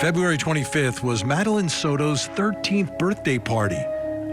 February 25th was Madeline Soto's 13th birthday party.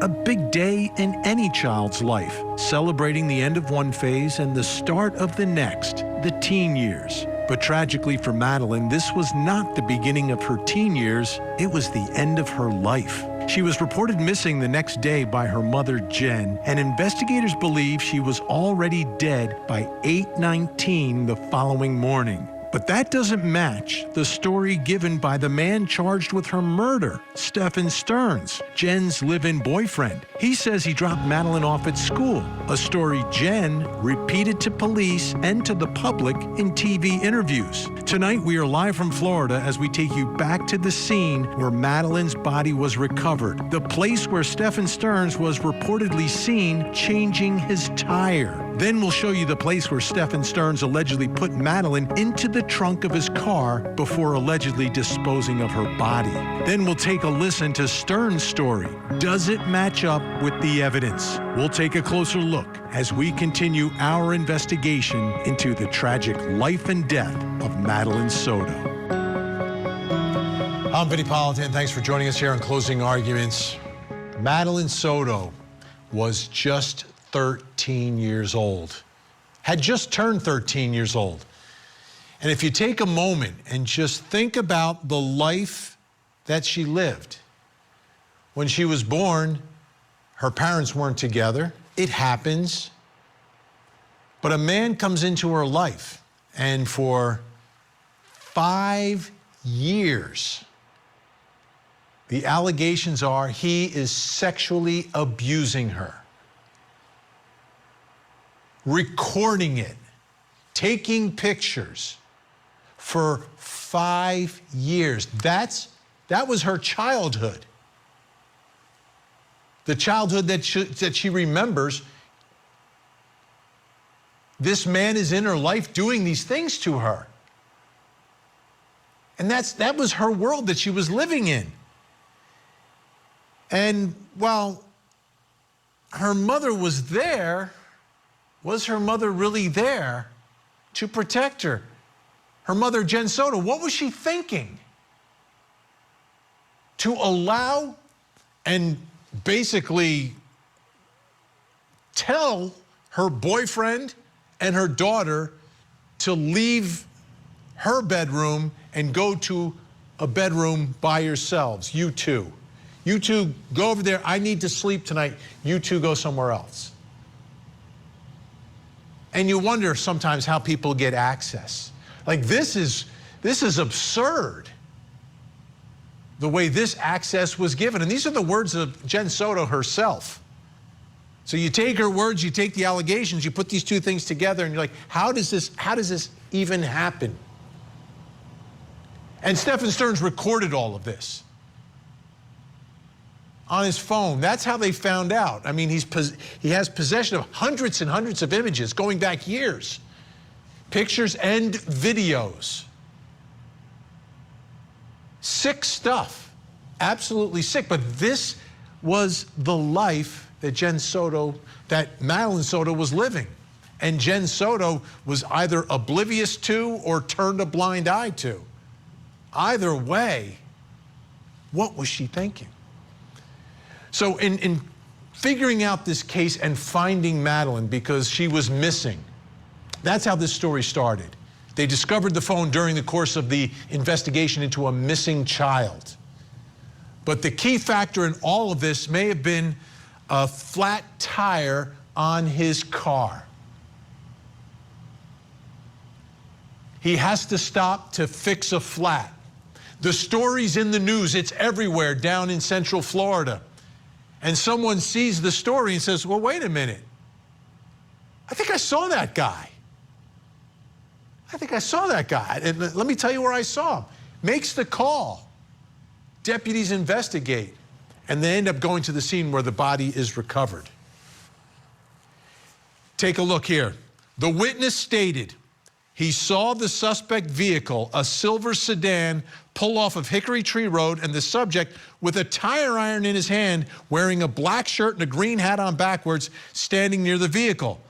A big day in any child's life, celebrating the end of one phase and the start of the next, the teen years. But tragically for Madeline, this was not the beginning of her teen years, it was the end of her life. She was reported missing the next day by her mother, Jenn, and investigators believe she was already dead by 8:19 the following morning. But that doesn't match the story given by the man charged with her murder, Stephan Stearns, Jenn's live-in boyfriend. He says he dropped Madeline off at school, a story Jenn repeated to police and to the public in TV interviews. Tonight, we are live from Florida as we take you back to the scene where Madeline's body was recovered, the place where Stephan Stearns was reportedly seen changing his tire. Then we'll show you the place where Stephan Stearns allegedly put Madeline into the trunk of his car before allegedly disposing of her body. Then we'll take a listen to Stearns' story. Does it match up with the evidence? We'll take a closer look as we continue our investigation into the tragic life and death of Madeline Soto. I'm Vinnie Politan. Thanks for joining us here on Closing Arguments. Madeline Soto was just 13 years old, had just turned 13 years old. And if you take a moment and just think about the life that she lived. When she was born, her parents weren't together. It happens. But a man comes into her life, and for 5 years, the allegations are he is sexually abusing her, recording it, taking pictures for 5 years. That was her childhood. The childhood that she remembers. This man is in her life doing these things to her. And that was her world that she was living in. And while her mother was there, was her mother really there to protect her? Her mother, Jenn Soto, what was she thinking? To allow and basically tell her boyfriend and her daughter to leave her bedroom and go to a bedroom by yourselves, you two. You two go over there, I need to sleep tonight, you two go somewhere else. And you wonder sometimes how people get access. Like this is absurd, the way this access was given. And these are the words of Jenn Soto herself. So you take her words, you take the allegations, you put these two things together, and you're like, how does this even happen? And Stephan Stearns recorded all of this on his phone. That's how they found out. I mean, he has possession of hundreds and hundreds of images going back years, pictures and videos. Sick stuff, absolutely sick. But this was the life that Madeline Soto was living. And Jenn Soto was either oblivious to or turned a blind eye to. Either way, what was she thinking? So in figuring out this case and finding Madeline, because she was missing, that's how this story started. They discovered the phone during the course of the investigation into a missing child. But the key factor in all of this may have been a flat tire on his car. He has to stop to fix a flat. The story's in the news, it's everywhere down in Central Florida. And someone sees the story and says, well, wait a minute. I think I saw that guy. And let me tell you where I saw him. Makes the call. Deputies investigate. And they end up going to the scene where the body is recovered. Take a look here. The witness stated he saw the suspect vehicle, a silver sedan, pull off of Hickory Tree Road, and the subject with a tire iron in his hand, wearing a black shirt and a green hat on backwards, standing near the vehicle.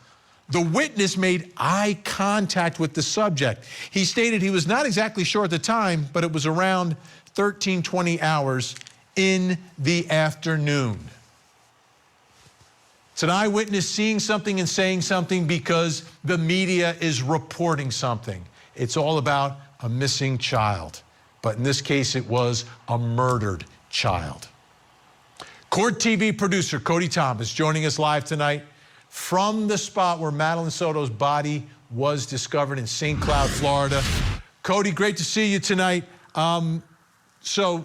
The witness made eye contact with the subject. He stated he was not exactly sure at the time, but it was around 13-20 hours in the afternoon. It's an eyewitness seeing something and saying something because the media is reporting something. It's all about a missing child. But in this case, it was a murdered child. Court TV producer Cody Thomas joining us live tonight from the spot where Madeline Soto's body was discovered in St. Cloud, Florida. Cody, great to see you tonight. So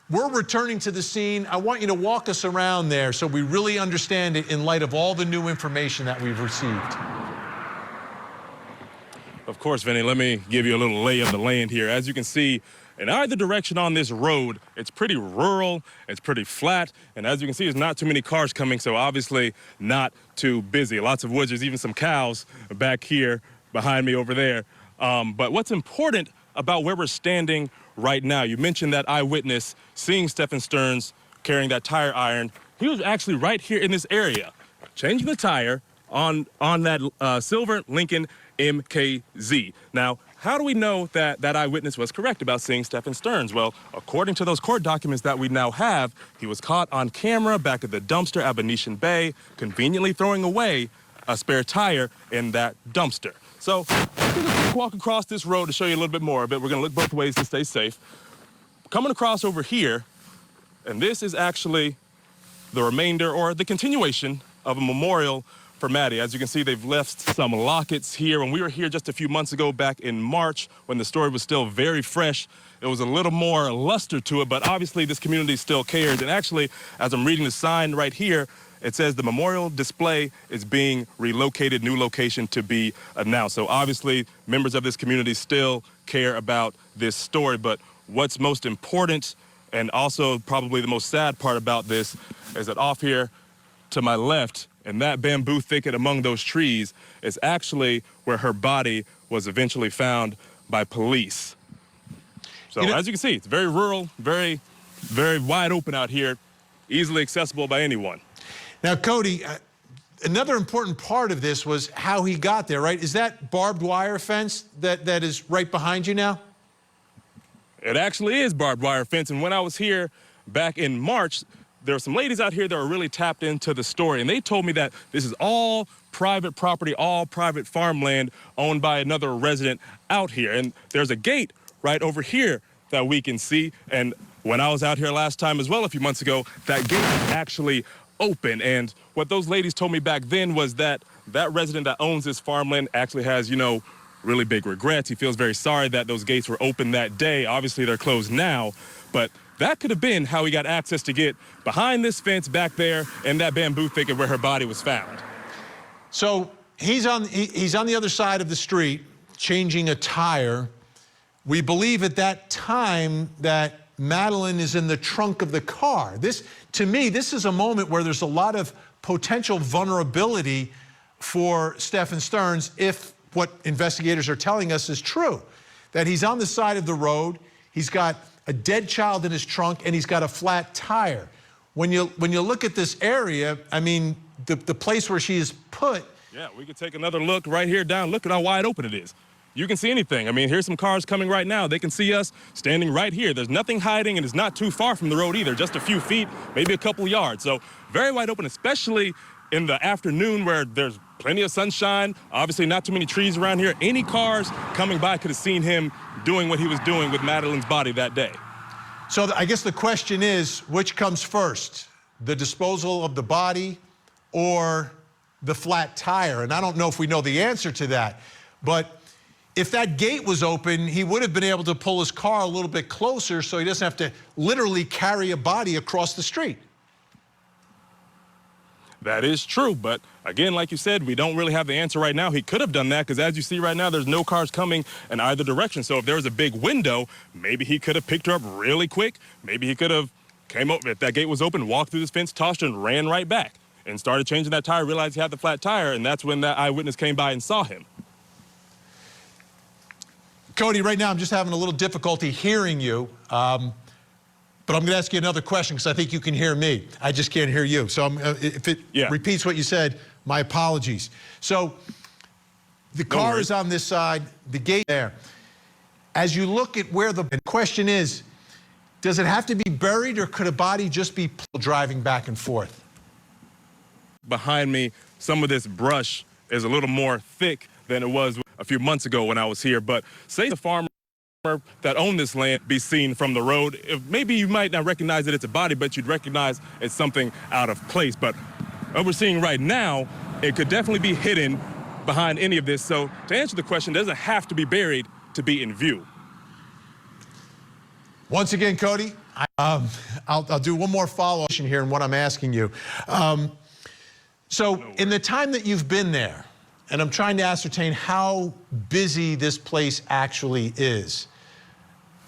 we're returning to the scene. I want you to walk us around there so we really understand it in light of all the new information that we've received. Of course, Vinnie, let me give you a little lay of the land here. As you can see, in either direction on this road, it's pretty rural, it's pretty flat, and as you can see, there's not too many cars coming, so obviously not too busy. Lots of woods, there's even some cows back here behind me over there. But what's important about where we're standing right now, you mentioned that eyewitness seeing Stephan Stearns carrying that tire iron. He was actually right here in this area, changing the tire on that silver Lincoln MKZ. Now, how do we know that that eyewitness was correct about seeing Stephan Stearns? Well, according to those court documents that we now have, he was caught on camera back at the dumpster at Venetian Bay, conveniently throwing away a spare tire in that dumpster. So let's walk across this road to show you a little bit more of it. We're going to look both ways to stay safe. Coming across over here, and this is actually the remainder or the continuation of a memorial for Maddie. As you can see, they've left some lockets here. When we were here just a few months ago, back in March, when the story was still very fresh, it was a little more luster to it, but obviously this community still cares. And actually, as I'm reading the sign right here, it says the memorial display is being relocated, new location to be announced. So obviously, members of this community still care about this story. But what's most important, and also probably the most sad part about this, is that off here to my left, in that bamboo thicket among those trees, is actually where her body was eventually found by police. So as you can see, it's very rural, very, very wide open out here, easily accessible by anyone. Now, Cody, another important part of this was how he got there, right? Is that barbed wire fence that is right behind you now? It actually is barbed wire fence, and when I was here back in March, there were some ladies out here that were really tapped into the story, and they told me that this is all private property, all private farmland owned by another resident out here. And there's a gate right over here that we can see. And when I was out here last time as well, a few months ago, that gate is actually open. And what those ladies told me back then was that that resident that owns this farmland actually has, you know, really big regrets. He feels very sorry that those gates were open that day. Obviously, they're closed now, but that could have been how he got access to get behind this fence back there in that bamboo thicket where her body was found. So he's on the other side of the street changing a tire. We believe at that time that Madeline is in the trunk of the car. This, to me, this is a moment where there's a lot of potential vulnerability for Stephan Stearns if what investigators are telling us is true, that he's on the side of the road, he's got a dead child in his trunk, and he's got a flat tire. When you look at this area, I mean, the place where she is put. Yeah, we could take another look right here down. Look at how wide open it is. You can see anything. I mean, here's some cars coming right now. They can see us standing right here. There's nothing hiding, and it's not too far from the road either, just a few feet, maybe a couple yards. So very wide open, especially in the afternoon where there's plenty of sunshine, obviously not too many trees around here. Any cars coming by could have seen him doing what he was doing with Madeline's body that day. So I guess the question is, which comes first, the disposal of the body or the flat tire? And I don't know if we know the answer to that, but if that gate was open, he would have been able to pull his car a little bit closer so he doesn't have to literally carry a body across the street. That is true, but again, like you said, we don't really have the answer right now. He could have done that because as you see right now, there's no cars coming in either direction. So if there was a big window, maybe he could have picked her up really quick. Maybe he could have came up, if that gate was open, walked through this fence, tossed her, and ran right back and started changing that tire, realized he had the flat tire, and that's when that eyewitness came by and saw him. Cody, right now I'm just having a little difficulty hearing you. But I'm going to ask you another question because I think you can hear me. I just can't hear you. So if it repeats what you said, my apologies. So The car is on this side, the gate there. As you look at where the question is, does it have to be buried or could a body just be driving back and forth? Behind me, some of this brush is a little more thick than it was a few months ago when I was here. But say the farmer that owned this land be seen from the road, maybe you might not recognize that it's a body, but you'd recognize it's something out of place. But what we're seeing right now, it could definitely be hidden behind any of this. So to answer the question, does it have to be buried to be in view? Once again, Cody, I'll do one more follow-up here in what I'm asking you. So in the time that you've been there, and I'm trying to ascertain how busy this place actually is,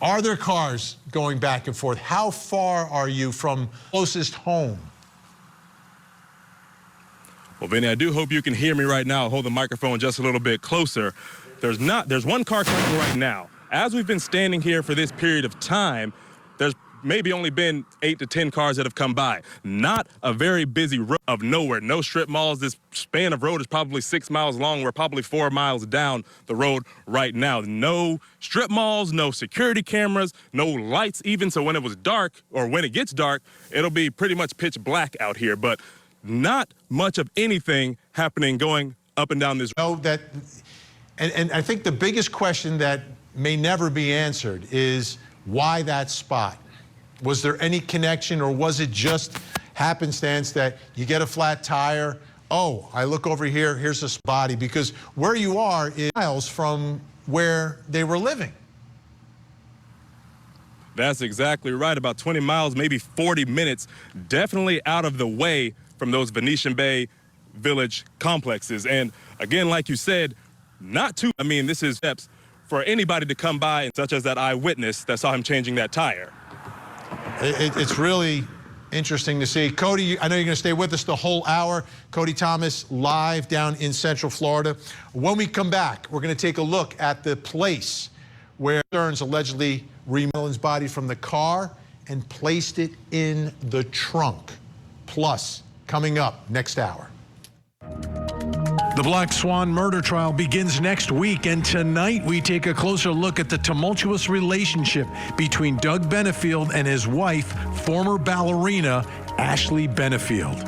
are there cars going back and forth? How far are you from closest home? Well, Vinny, I do hope you can hear me right now. I'll hold the microphone just a little bit closer. There's one car coming right now. As we've been standing here for this period of time, there's maybe only been 8 to 10 cars that have come by. Not a very busy road of nowhere. No strip malls. This span of road is probably 6 miles long. We're probably 4 miles down the road right now. No strip malls, no security cameras, no lights even. So when it was dark, or when it gets dark, it'll be pretty much pitch black out here. But not much of anything happening going up and down this road. And I think the biggest question that may never be answered is why that spot? Was there any connection, or was it just happenstance that you get a flat tire? Oh, I look over here, here's a body, because where you are is miles from where they were living. That's exactly right. About 20 miles, maybe 40 minutes, definitely out of the way from those Venetian Bay Village complexes. And again, like you said, this is steps for anybody to come by, such as that eyewitness that saw him changing that tire. It's really interesting to see. Cody, I know you're going to stay with us the whole hour. Cody Thomas live down in Central Florida. When we come back, we're going to take a look at the place where Stearns allegedly removed Madeleine's body from the car and placed it in the trunk. Plus, coming up next hour. The Black Swan murder trial begins next week, and tonight we take a closer look at the tumultuous relationship between Doug Benefield and his wife, former ballerina Ashley Benefield.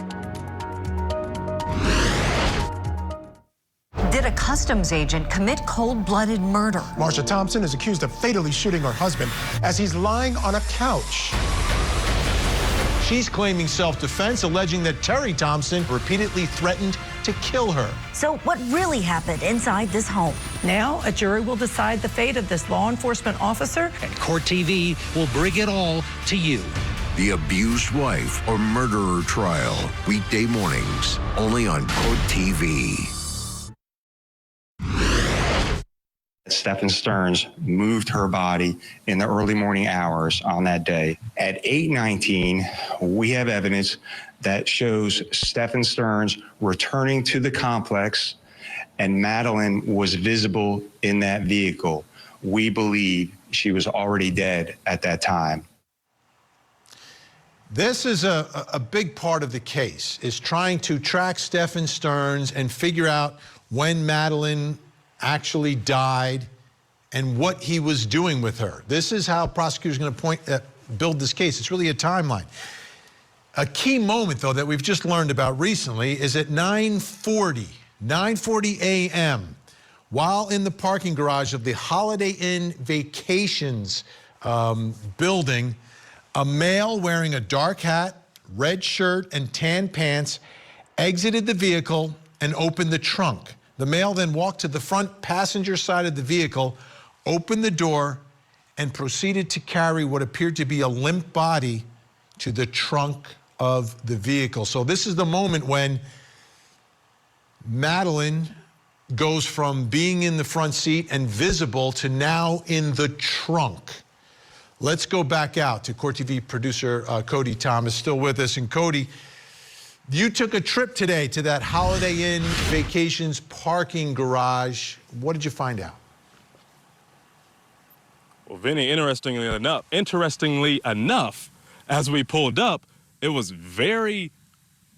Did a customs agent commit cold-blooded murder? Marsha Thompson is accused of fatally shooting her husband as he's lying on a couch. She's claiming self-defense, alleging that Terry Thompson repeatedly threatened to kill her. So what really happened inside this home? Now, a jury will decide the fate of this law enforcement officer. And Court TV will bring it all to you. The Abused Wife or Murderer Trial, weekday mornings, only on Court TV. Stephan Stearns moved her body in the early morning hours on that day. At 8:19, we have evidence that shows Stephan Stearns returning to the complex, and Madeline was visible in that vehicle. We believe she was already dead at that time. This is a big part of the case, is trying to track Stephan Stearns and figure out when Madeline actually died and what he was doing with her. This is how prosecutors are going to build this case. It's really a timeline. A key moment, though, that we've just learned about recently is at 9:40 a.m., while in the parking garage of the Holiday Inn Vacations building, a male wearing a dark hat, red shirt, and tan pants exited the vehicle and opened the trunk. The male then walked to the front passenger side of the vehicle, opened the door, and proceeded to carry what appeared to be a limp body to the trunk of the vehicle. So this is the moment when Madeline goes from being in the front seat and visible to now in the trunk. Let's go back out to Court TV producer Cody Thomas, still with us. And Cody, you took a trip today to that Holiday Inn Vacations parking garage. What did you find out? Well, Vinny, interestingly enough, as we pulled up, it was very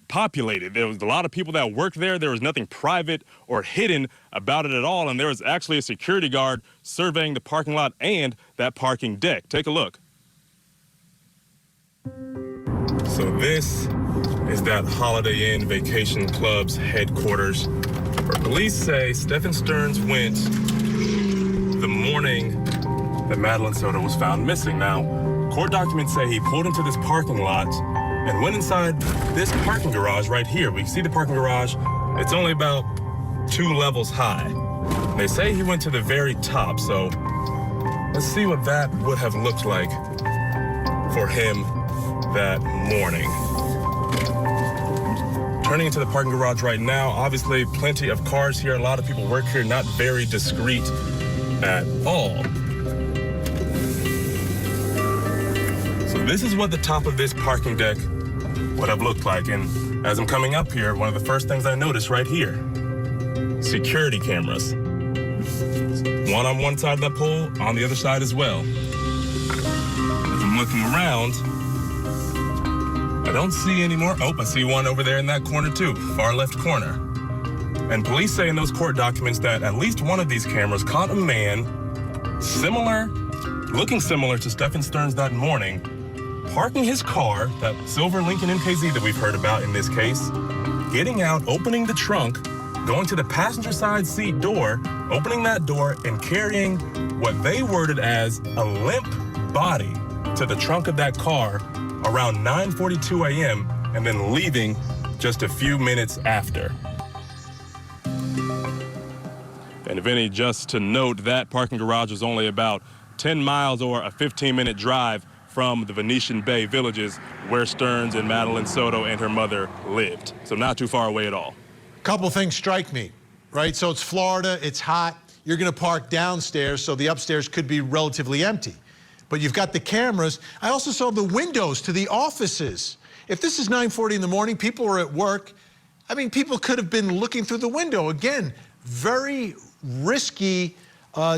populated. There was a lot of people that worked there. There was nothing private or hidden about it at all. And there was actually a security guard surveying the parking lot and that parking deck. Take a look. So this is that Holiday Inn Vacation Club's headquarters, where police say Stephan Stearns went the morning that Madeline Soto was found missing. Now, court documents say he pulled into this parking lot and went inside this parking garage right here. We can see the parking garage. It's only about 2 levels high. They say he went to the very top, so let's see what that would have looked like for him that morning. Turning into the parking garage right now, obviously plenty of cars here. A lot of people work here, not very discreet at all. So this is what the top of this parking deck would have looked like. And as I'm coming up here, one of the first things I noticed right here, security cameras. One on one side of that pole, on the other side as well. As I'm looking around, I don't see any more. Oh, I see one over there in that corner too, far left corner. And police say in those court documents that at least one of these cameras caught a man looking similar to Stephan Stearns that morning, parking his car, that silver Lincoln MKZ that we've heard about in this case, getting out, opening the trunk, going to the passenger side seat door, opening that door, and carrying what they worded as a limp body to the trunk of that car around 9:42 a.m. and then leaving just a few minutes after. And Vinnie, just to note, that parking garage was only about 10 miles or a 15-minute drive from the Venetian Bay villages where Stearns and Madeline Soto and her mother lived. So not too far away at all. Couple things strike me, right? So it's Florida, it's hot. You're going to park downstairs, so the upstairs could be relatively empty. But you've got the cameras. I also saw the windows to the offices. If this is 9:40 in the morning, people are at work. I mean, people could have been looking through the window. Again, very risky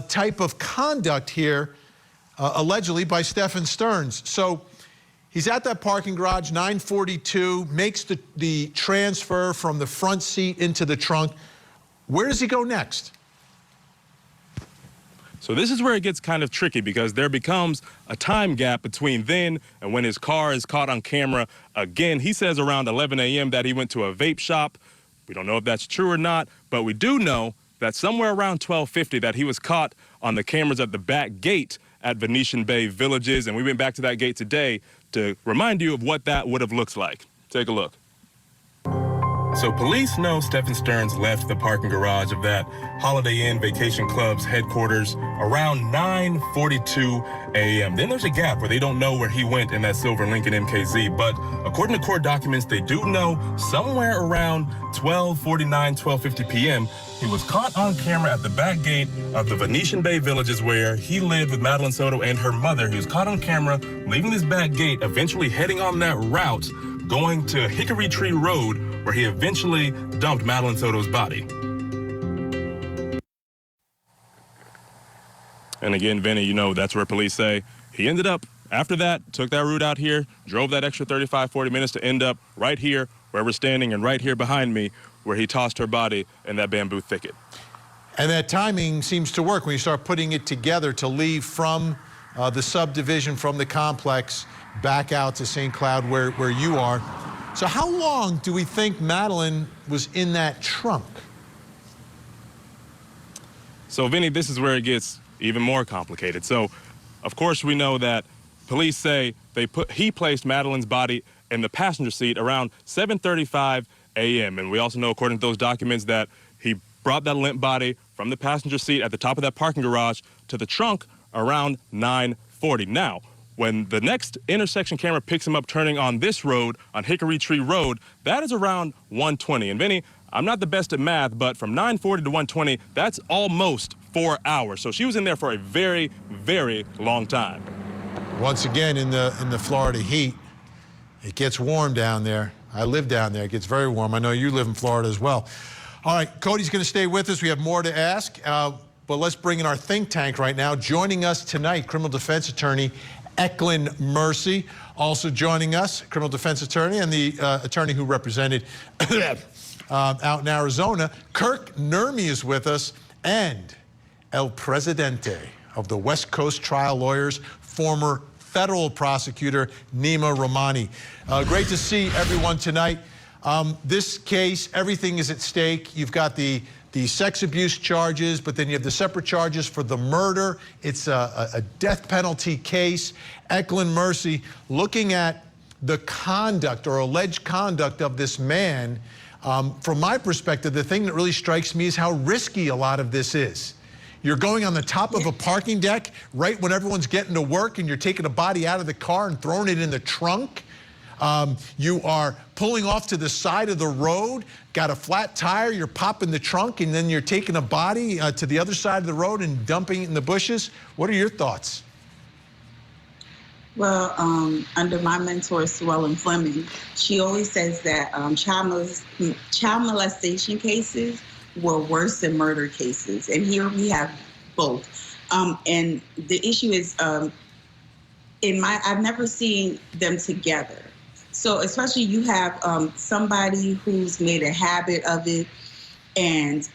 type of conduct here, allegedly by Stephan Stearns. So he's at that parking garage, 9:42, makes the transfer from the front seat into the trunk. Where does he go next? So this is where it gets kind of tricky, because there becomes a time gap between then and when his car is caught on camera. Again, he says around 11 a.m. that he went to a vape shop. We don't know if that's true or not, but we do know that somewhere around 12:50 that he was caught on the cameras at the back gate at Venetian Bay Villages. And we went back to that gate today to remind you of what that would have looked like. Take a look. So police know Stephan Stearns left the parking garage of that Holiday Inn Vacation Club's headquarters around 9:42 a.m. Then there's a gap where they don't know where he went in that silver Lincoln MKZ. But according to court documents, they do know somewhere around 12:49, 12:50 p.m. he was caught on camera at the back gate of the Venetian Bay Villages where he lived with Madeline Soto and her mother. He was caught on camera leaving this back gate, eventually heading on that route, going to Hickory Tree Road, where he eventually dumped Madeline Soto's body. And again, Vinnie, you know, that's where police say he ended up, after that, took that route out here, drove that extra 35, 40 minutes to end up right here where we're standing and right here behind me where he tossed her body in that bamboo thicket. And that timing seems to work when you start putting it together to leave from the subdivision, from the complex, back out to St. Cloud where you are. So how long do we think Madeline was in that trunk? So, Vinnie, this is where it gets even more complicated. So, of course, we know that police say he placed Madeline's body in the passenger seat around 7:35 a.m. And we also know, according to those documents, that he brought that limp body from the passenger seat at the top of that parking garage to the trunk around 9:40. Now, when the next intersection camera picks him up turning on this road, on Hickory Tree Road, that is around 1:20. And Vinnie, I'm not the best at math, but from 9:40 to 1:20, that's almost 4 hours. So she was in there for a very, very long time. Once again, in the Florida heat, it gets warm down there. I live down there. It gets very warm. I know you live in Florida as well. All right, Cody's going to stay with us. We have more to ask, but let's bring in our think tank right now. Joining us tonight, criminal defense attorney Eklund Mercy. Also joining us, criminal defense attorney and the attorney who represented out in Arizona, Kirk Nurmi is with us, and El Presidente of the West Coast Trial Lawyers, former federal prosecutor Nima Rahmani. Great to see everyone tonight. This case, everything is at stake. You've got the sex abuse charges, but then you have the separate charges for the murder. It's a death penalty case. Eklund Mercy, looking at the conduct or alleged conduct of this man, from my perspective, the thing that really strikes me is how risky a lot of this is. You're going on the top of a parking deck right when everyone's getting to work, and you're taking a body out of the car and throwing it in the trunk. You are pulling off to the side of the road, got a flat tire, you're popping the trunk, and then you're taking a body to the other side of the road and dumping it in the bushes. What are your thoughts? Well, under my mentor, Sue Ellen Fleming, she always says that child molestation cases were worse than murder cases. And here we have both. And the issue is, I've never seen them together. So especially you have somebody who's made a habit of it, and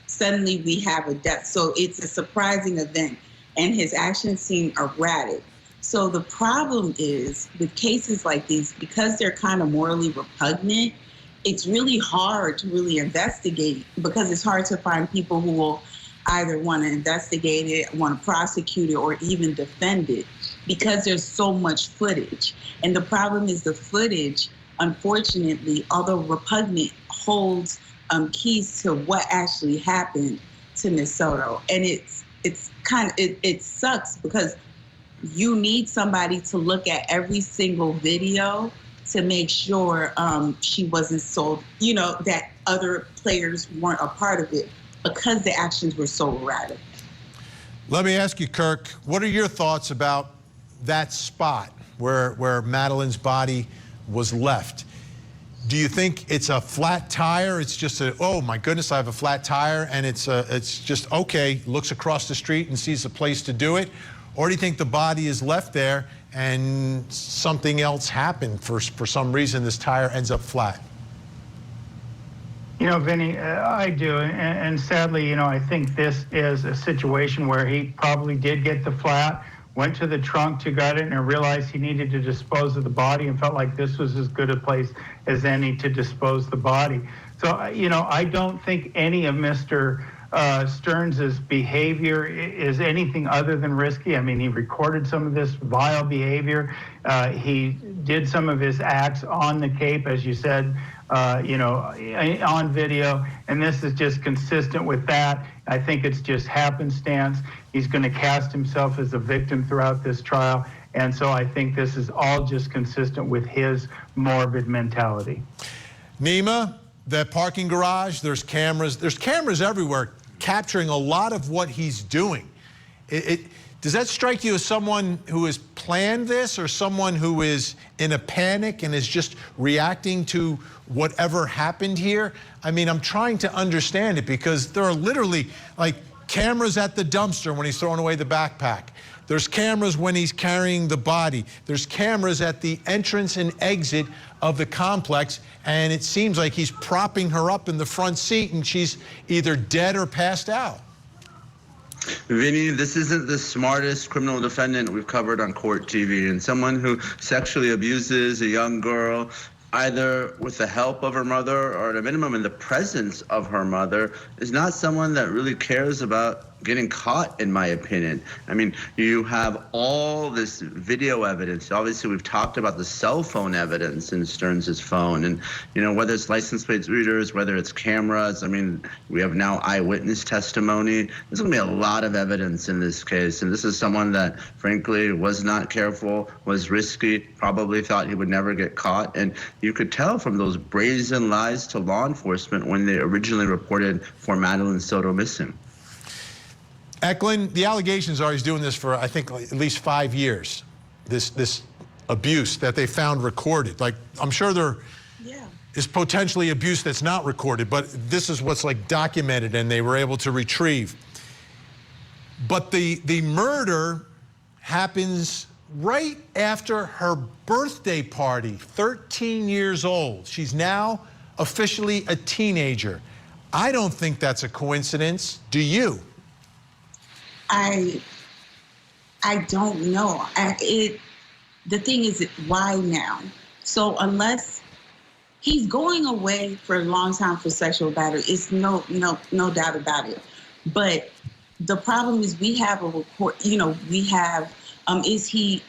suddenly we have a death. So it's a surprising event, and his actions seem erratic. So the problem is with cases like these, because they're kind of morally repugnant, it's really hard to really investigate, because it's hard to find people who will either want to investigate it, want to prosecute it, or even defend it, because there's so much footage. And the problem is the footage, unfortunately, although repugnant, holds keys to what actually happened to Ms. Soto. And it sucks, because you need somebody to look at every single video to make sure she wasn't sold, that other players weren't a part of it, because the actions were so erratic. Let me ask you, Kirk, what are your thoughts about that spot where Madeline's body was left? Do you think it's a flat tire? It's just oh my goodness, I have a flat tire, and it's just, okay, looks across the street and sees a place to do it? Or do you think the body is left there and something else happened? For some reason, this tire ends up flat. Vinnie, I do. And sadly, I think this is a situation where he probably did get the flat, went to the trunk to gut it, and realized he needed to dispose of the body, and felt like this was as good a place as any to dispose the body. So, I don't think any of Mr. Stearns' behavior is anything other than risky. I mean, he recorded some of this vile behavior. He did some of his acts on the Cape, as you said, on video, and this is just consistent with that. I think it's just happenstance. He's going to cast himself as a victim throughout this trial, and so I think this is all just consistent with his morbid mentality. Nima, that parking garage, there's cameras everywhere capturing a lot of what he's doing. Does that strike you as someone who has planned this, or someone who is in a panic and is just reacting to whatever happened here? I mean, I'm trying to understand it, because there are literally like cameras at the dumpster when he's throwing away the backpack. There's cameras when he's carrying the body. There's cameras at the entrance and exit of the complex, and it seems like he's propping her up in the front seat, and she's either dead or passed out. Vinnie, this isn't the smartest criminal defendant we've covered on court TV, and someone who sexually abuses a young girl, either with the help of her mother or at a minimum in the presence of her mother, is not someone that really cares about getting caught, in my opinion. I mean, you have all this video evidence. Obviously, we've talked about the cell phone evidence in Stearns' phone, and whether it's license plate readers, whether it's cameras. I mean, we have now eyewitness testimony. There's going to be a lot of evidence in this case, and this is someone that, frankly, was not careful, was risky, probably thought he would never get caught, and you could tell from those brazen lies to law enforcement when they originally reported for Madeline Soto missing. Eklund, the allegations are he's doing this for, I think, at least 5 years, this abuse that they found recorded. Like, I'm sure there is potentially abuse that's not recorded, but this is what's like documented and they were able to retrieve. But the murder happens right after her birthday party, 13 years old. She's now officially a teenager. I don't think that's a coincidence. Do you? I don't know. The thing is, why now? So unless he's going away for a long time for sexual battery, it's no doubt about it. But the problem is we have a report, we have, is he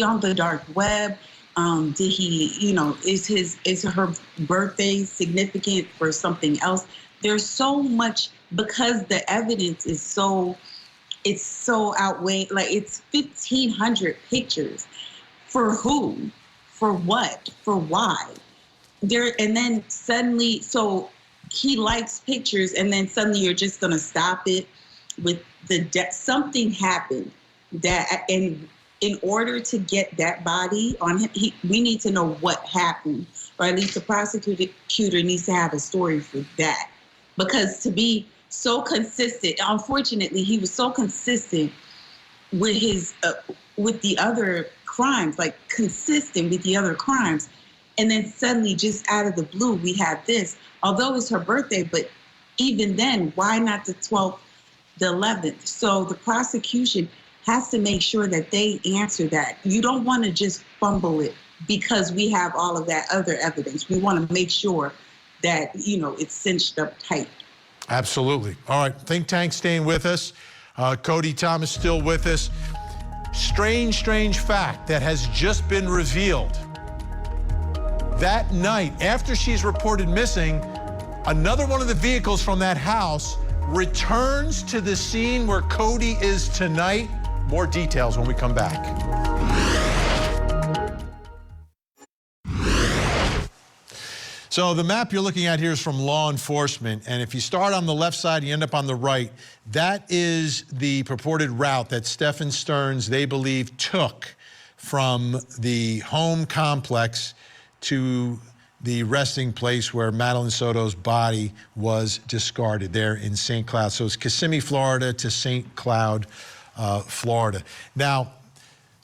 on the dark web? Did he, is her birthday significant for something else? There's so much, because the evidence is so outweighed. Like, it's 1,500 pictures. For who? For what? For why? And then suddenly, so he likes pictures, and then suddenly you're just gonna stop it with the death. Something happened that, and in order to get that body on him, we need to know what happened, or at least the prosecutor needs to have a story for that. Because to be so consistent, unfortunately, he was so consistent with his with the other crimes, like consistent with the other crimes, and then suddenly, just out of the blue, we have this. Although it's her birthday, but even then, why not the 12th, the 11th? So the prosecution has to make sure that they answer that. You don't want to just fumble it because we have all of that other evidence. We want to make sure that, it's cinched up tight. Absolutely. All right, Think Tank staying with us. Cody Thomas still with us. Strange fact that has just been revealed. That night, after she's reported missing, another one of the vehicles from that house returns to the scene where Cody is tonight. More details when we come back. So the map you're looking at here is from law enforcement, and if you start on the left side, you end up on the right. That is the purported route that Stephan Stearns, they believe, took from the home complex to the resting place where Madeline Soto's body was discarded there in St. Cloud. So it's Kissimmee, Florida to St. Cloud, Florida. Now,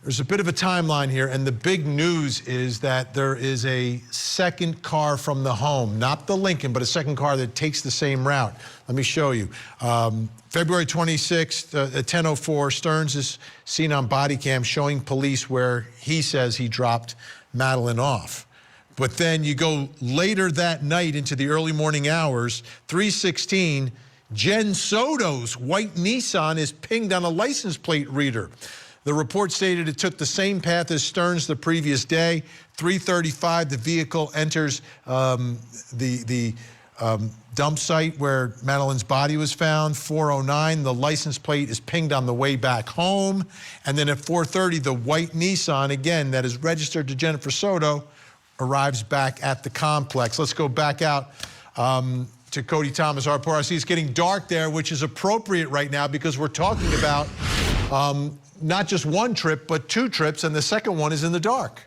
there's a bit of a timeline here, and the big news is that there is a second car from the home, not the Lincoln, but a second car that takes the same route. Let me show you. February 26th at 10:04, Stearns is seen on body cam showing police where he says he dropped Madeline off. But then you go later that night into the early morning hours, 3:16, Jenn Soto's white Nissan is pinged on a license plate reader. The report stated it took the same path as Stearns the previous day. 3:35, the vehicle enters the dump site where Madeline's body was found. 4:09, the license plate is pinged on the way back home. And then at 4:30, the white Nissan, again, that is registered to Jennifer Soto, arrives back at the complex. Let's go back out to Cody Thomas, our reporter. I see it's getting dark there, which is appropriate right now because we're talking about not just one trip, but two trips, and the second one is in the dark.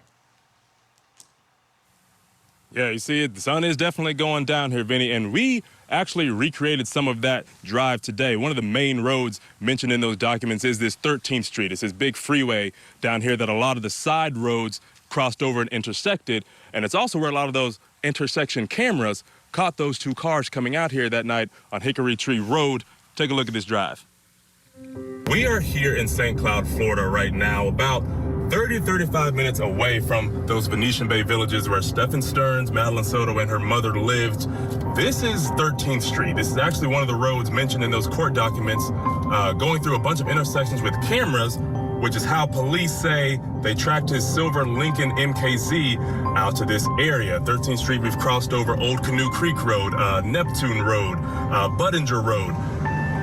Yeah, you see it. The sun is definitely going down here, Vinny, and we actually recreated some of that drive today. One of the main roads mentioned in those documents is this 13th Street. It's this big freeway down here that a lot of the side roads crossed over and intersected, and it's also where a lot of those intersection cameras caught those two cars coming out here that night on Hickory Tree Road. Take a look at this drive. We are here in St. Cloud, Florida right now, about 35 minutes away from those Venetian Bay villages where Stephan Stearns, Madeline Soto, and her mother lived. This is 13th Street. This is actually one of the roads mentioned in those court documents, going through a bunch of intersections with cameras, which is how police say they tracked his silver Lincoln MKZ out to this area. 13th Street, we've crossed over Old Canoe Creek Road, Neptune Road, Budinger Road.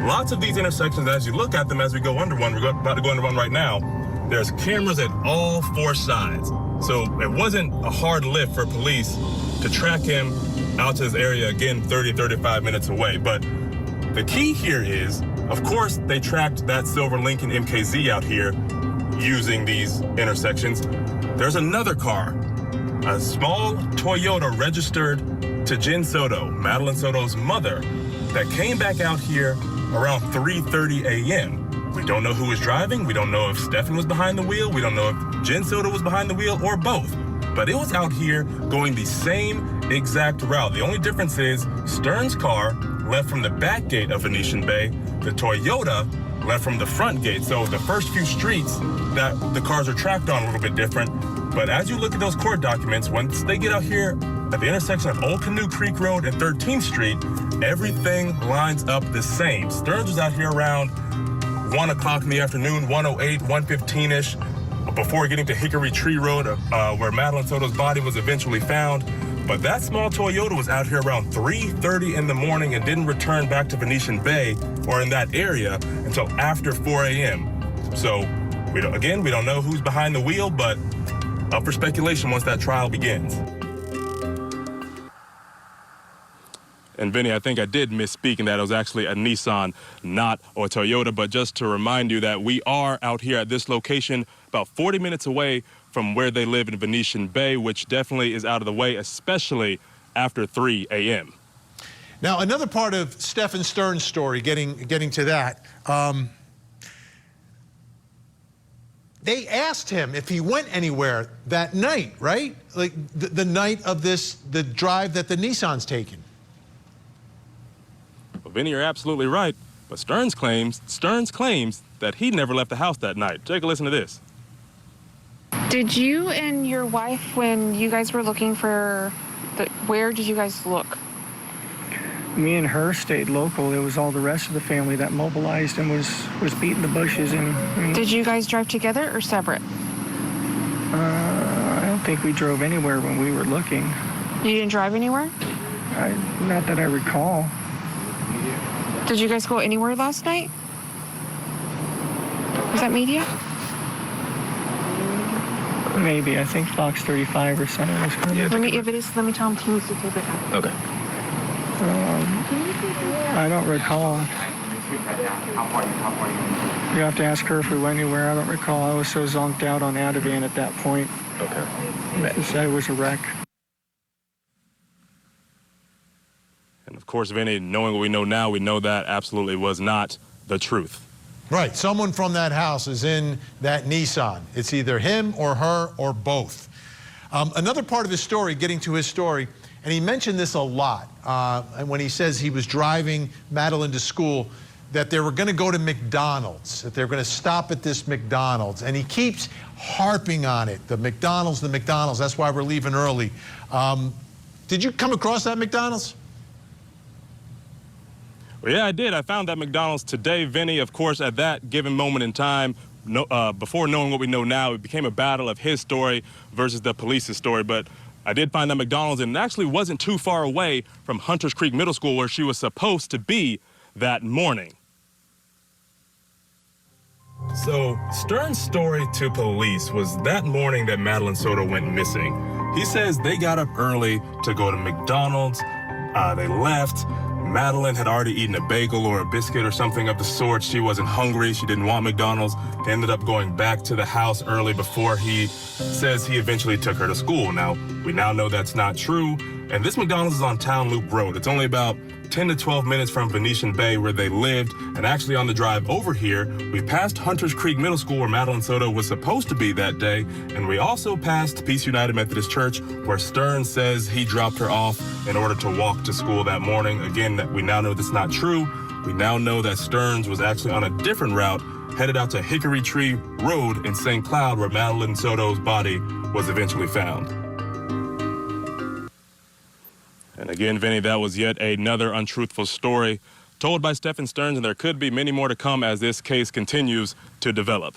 Lots of these intersections, as you look at them as we go under one, we're about to go under one right now, there's cameras at all four sides. So it wasn't a hard lift for police to track him out to this area, again, 35 minutes away. But the key here is, of course, they tracked that silver Lincoln MKZ out here using these intersections. There's another car, a small Toyota registered to Jenn Soto, Madeline Soto's mother, that came back out here around 3:30 a.m. We don't know who was driving. We don't know if Stephan was behind the wheel. We don't know if Jenn Soto was behind the wheel or both. But it was out here going the same exact route. The only difference is Stern's car left from the back gate of Venetian Bay. The Toyota left from the front gate. So the first few streets that the cars are tracked on a little bit different. But as you look at those court documents, once they get out here at the intersection of Old Canoe Creek Road and 13th Street, everything lines up the same. Stearns was out here around 1 o'clock in the afternoon, 1:08, 1:15-ish, before getting to Hickory Tree Road, where Madeline Soto's body was eventually found. But that small Toyota was out here around 3:30 in the morning and didn't return back to Venetian Bay or in that area until after 4 a.m. So, we don't know who's behind the wheel, but up for speculation once that trial begins. And Vinnie, I think I did misspeak in that it was actually a Nissan, not a Toyota. But just to remind you that we are out here at this location about 40 minutes away from where they live in Venetian Bay, which definitely is out of the way, especially after 3 a.m. Now, another part of Stephan Stern's story, getting to that, they asked him if he went anywhere that night, right? Like the night of the drive that the Nissan's taken. Well, Vinnie, you're absolutely right. But Stearns claims that he never left the house that night. Take a listen to this. Did you and your wife, when you guys were looking for where did you guys look? Me and her stayed local. It was all the rest of the family that mobilized and was beating the bushes. And did you guys drive together or separate? I don't think we drove anywhere when we were looking. You didn't drive anywhere? Not that I recall. Did you guys go anywhere last night? Was that media? Maybe. I think Fox 35 or something was coming. If it is, let me tell him to use the tape. Okay. I don't recall. You have to ask her if we went anywhere. I don't recall. I was so zonked out on Ativan at that point. Okay. It was a wreck. And of course, Vinnie, knowing what we know now, we know that absolutely was not the truth. Right. Someone from that house is in that Nissan. It's either him or her or both. Another part of his story, getting to his story, and he mentioned this a lot, and when he says he was driving Madeline to school, that they were going to go to McDonald's, that they were going to stop at this McDonald's. And he keeps harping on it, the McDonald's, that's why we're leaving early. Did you come across that McDonald's? Well, yeah, I did. I found that McDonald's today, Vinnie. Of course, at that given moment in time, before knowing what we know now, it became a battle of his story versus the police's story. But I did find that McDonald's, and it actually wasn't too far away from Hunters Creek Middle School, where she was supposed to be that morning. So Stern's story to police was that morning that Madeline Soto went missing. He says they got up early to go to McDonald's. They left. Madeline had already eaten a bagel or a biscuit or something of the sort. She wasn't hungry. She didn't want McDonald's. They ended up going back to the house early before he says he eventually took her to school. Now, we now know that's not true. And this McDonald's is on Town Loop Road. It's only about 10 to 12 minutes from Venetian Bay where they lived. And actually on the drive over here, we passed Hunters Creek Middle School where Madeline Soto was supposed to be that day. And we also passed Peace United Methodist Church where Stern says he dropped her off in order to walk to school that morning. Again, we now know that's not true. We now know that Stearns was actually on a different route, headed out to Hickory Tree Road in St. Cloud where Madeline Soto's body was eventually found. And again, Vinnie, that was yet another untruthful story told by Stephan Stearns, and there could be many more to come as this case continues to develop.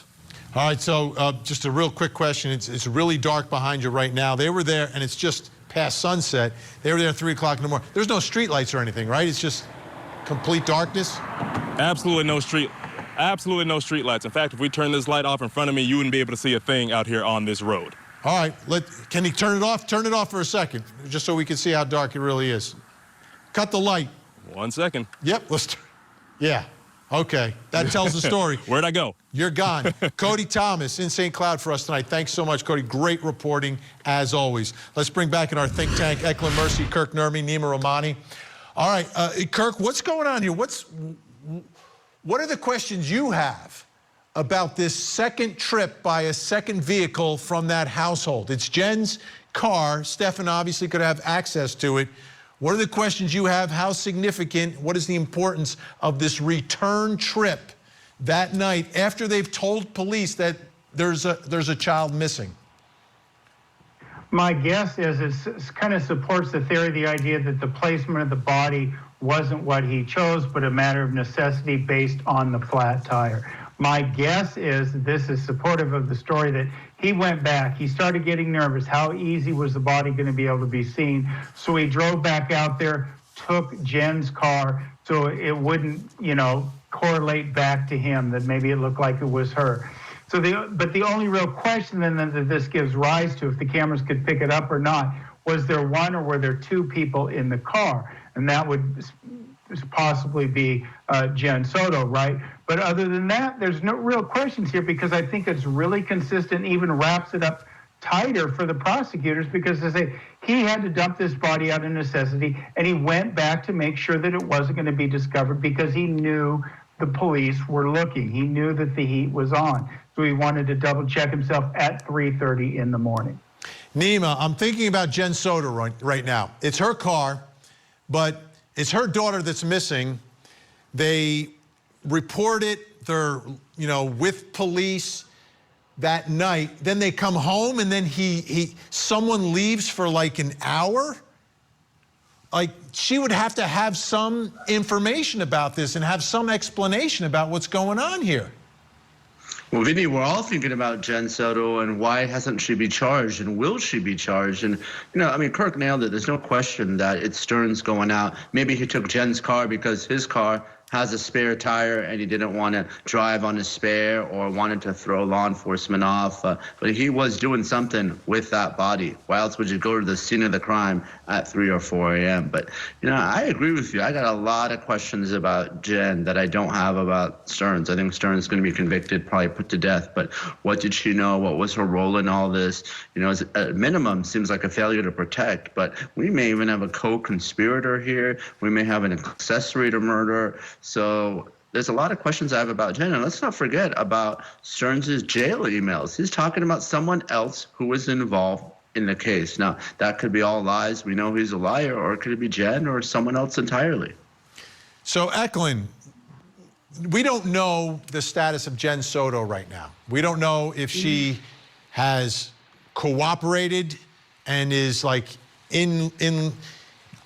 All right, so just a real quick question. It's really dark behind you right now. They were there, and it's just past sunset. They were there at 3 o'clock in the morning. There's no street lights or anything, right? It's just complete darkness? Absolutely no street lights. In fact, if we turn this light off in front of me, you wouldn't be able to see a thing out here on this road. All right, can he turn it off? Turn it off for a second, just so we can see how dark it really is. Cut the light. 1 second. Yep, yeah, okay, that tells the story. Where'd I go? You're gone. Cody Thomas in St. Cloud for us tonight. Thanks so much, Cody. Great reporting, as always. Let's bring back in our think tank, Eklund Mercy, Kirk Nurmi, Nima Romani. All right, Kirk, what's going on here? what are the questions you have about this second trip by a second vehicle from that household? It's Jenn's car. Stephan obviously could have access to it. What are the questions you have? How significant? What is the importance of this return trip that night after they've told police that there's a child missing? My guess is it kind of supports the theory, the idea that the placement of the body wasn't what he chose, but a matter of necessity based on the flat tire. My guess is this is supportive of the story that he went back. He started getting nervous. How easy was the body going to be able to be seen? So he drove back out there, took Jenn's car so it wouldn't, correlate back to him, that maybe it looked like it was her. But the only real question then that this gives rise to, if the cameras could pick it up or not, was there one or were there two people in the car? And that would possibly be Jenn Soto, right? But other than that, there's no real questions here, because I think it's really consistent, even wraps it up tighter for the prosecutors, because they say he had to dump this body out of necessity, and he went back to make sure that it wasn't going to be discovered, because he knew the police were looking. He knew that the heat was on. So he wanted to double check himself at 3:30 in the morning. Nima, I'm thinking about Jenn Soto right now. It's her car, but it's her daughter that's missing. They report it. They're, with police that night. Then they come home, and then someone leaves for like an hour. Like, she would have to have some information about this and have some explanation about what's going on here. Well, Vinnie, we're all thinking about Jenn Soto and why hasn't she been charged, and will she be charged? And, Kirk nailed it. There's no question that it's Stearns going out. Maybe he took Jenn's car because his car has a spare tire and he didn't want to drive on his spare, or wanted to throw law enforcement off. But he was doing something with that body. Why else would you go to the scene of the crime at 3 or 4 a.m.? But, I agree with you. I got a lot of questions about Jenn that I don't have about Stearns. I think Stearns is going to be convicted, probably put to death. But what did she know? What was her role in all this? At minimum, seems like a failure to protect. But we may even have a co-conspirator here. We may have an accessory to murder. So there's a lot of questions I have about Jenn. And let's not forget about Stearns' jail emails. He's talking about someone else who was involved in the case. Now, that could be all lies. We know he's a liar. Or could it be Jenn or someone else entirely? So, Eklund, we don't know the status of Jenn Soto right now. We don't know if she has cooperated and is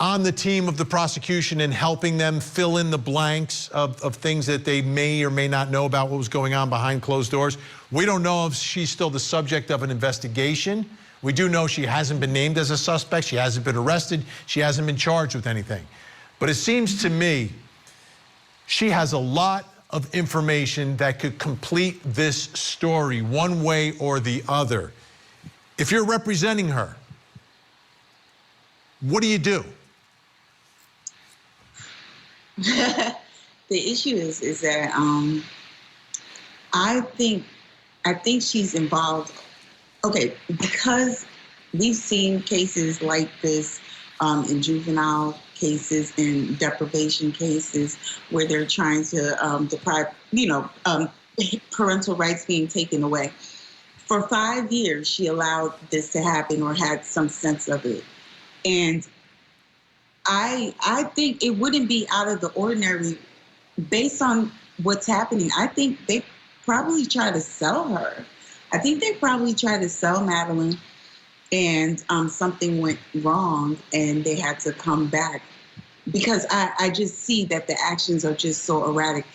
on the team of the prosecution and helping them fill in the blanks of things that they may or may not know about what was going on behind closed doors. We don't know if she's still the subject of an investigation. We do know she hasn't been named as a suspect. She hasn't been arrested. She hasn't been charged with anything. But it seems to me she has a lot of information that could complete this story one way or the other. If you're representing her, what do you do? The issue is that I think she's involved. Okay, because we've seen cases like this in juvenile cases, in deprivation cases, where they're trying to deprive, parental rights being taken away. For 5 years, she allowed this to happen, or had some sense of it, and I think it wouldn't be out of the ordinary based on what's happening. I think they probably try to sell her. I think they probably tried to sell Madeline, and something went wrong and they had to come back, because I just see that the actions are just so erratic.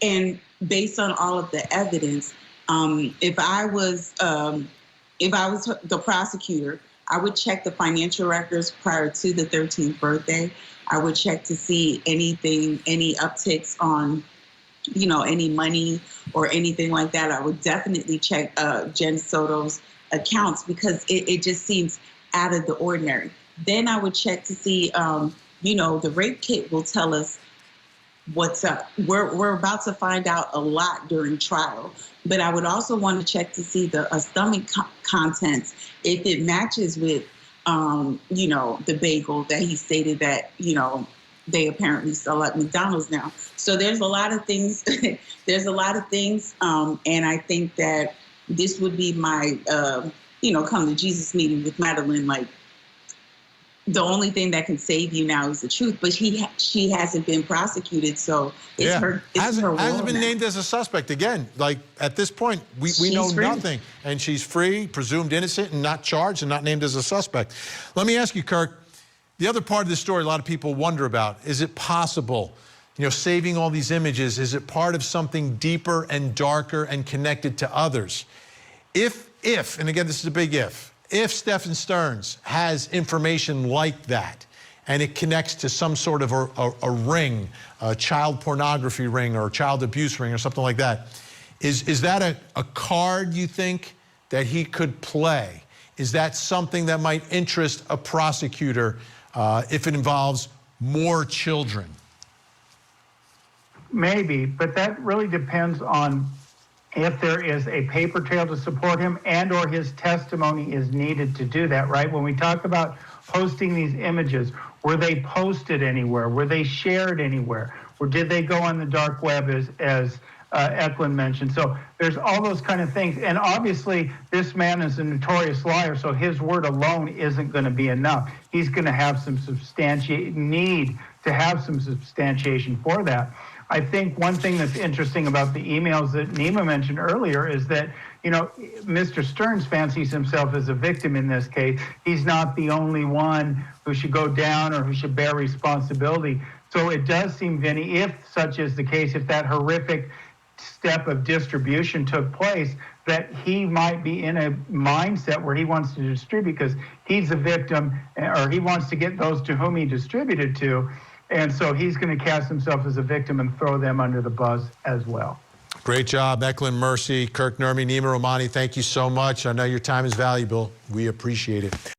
And based on all of the evidence, if I was the prosecutor, I would check the financial records prior to the 13th birthday. I would check to see any upticks on, any money or anything like that. I would definitely check Jenn Soto's accounts, because it just seems out of the ordinary. Then I would check to see, the rape kit will tell us what's up. We're about to find out a lot during trial, but I would also want to check to see the stomach contents, if it matches with, the bagel that he stated that, they apparently sell at McDonald's now. So there's a lot of things. There's a lot of things, and I think that this would be my, come to Jesus meeting with Madeline. Like, the only thing that can save you now is the truth. But she hasn't been prosecuted, so it's her. It's her hasn't been now. named as a suspect again. Like at this point, we know free. nothing, and she's free, presumed innocent, and not charged, and not named as a suspect. Let me ask you, Kirk. The other part of the story a lot of people wonder about, is it possible, saving all these images, is it part of something deeper and darker and connected to others? If, and again, this is a big if Stephan Stearns has information like that, and it connects to some sort of a ring, a child pornography ring or a child abuse ring or something like that, is that a card, you think, that he could play? Is that something that might interest a prosecutor if it involves more children? Maybe, but that really depends on if there is a paper trail to support him and or his testimony is needed to do that, right? When we talk about posting these images, were they posted anywhere? Were they shared anywhere? Or did they go on the dark web as Eklund mentioned? So there's all those kind of things. And obviously, this man is a notorious liar, so his word alone isn't going to be enough. He's going to have some need to have some substantiation for that. I think one thing that's interesting about the emails that Nima mentioned earlier is that, Mr. Stearns fancies himself as a victim in this case. He's not the only one who should go down or who should bear responsibility. So it does seem, Vinnie, if such is the case, if that horrific step of distribution took place, that he might be in a mindset where he wants to distribute because he's a victim, or he wants to get those to whom he distributed to. And so he's going to cast himself as a victim and throw them under the bus as well. Great job, Eklund, Mercy, Kirk Nurmi, Nima Romani. Thank you so much. I know your time is valuable. We appreciate it.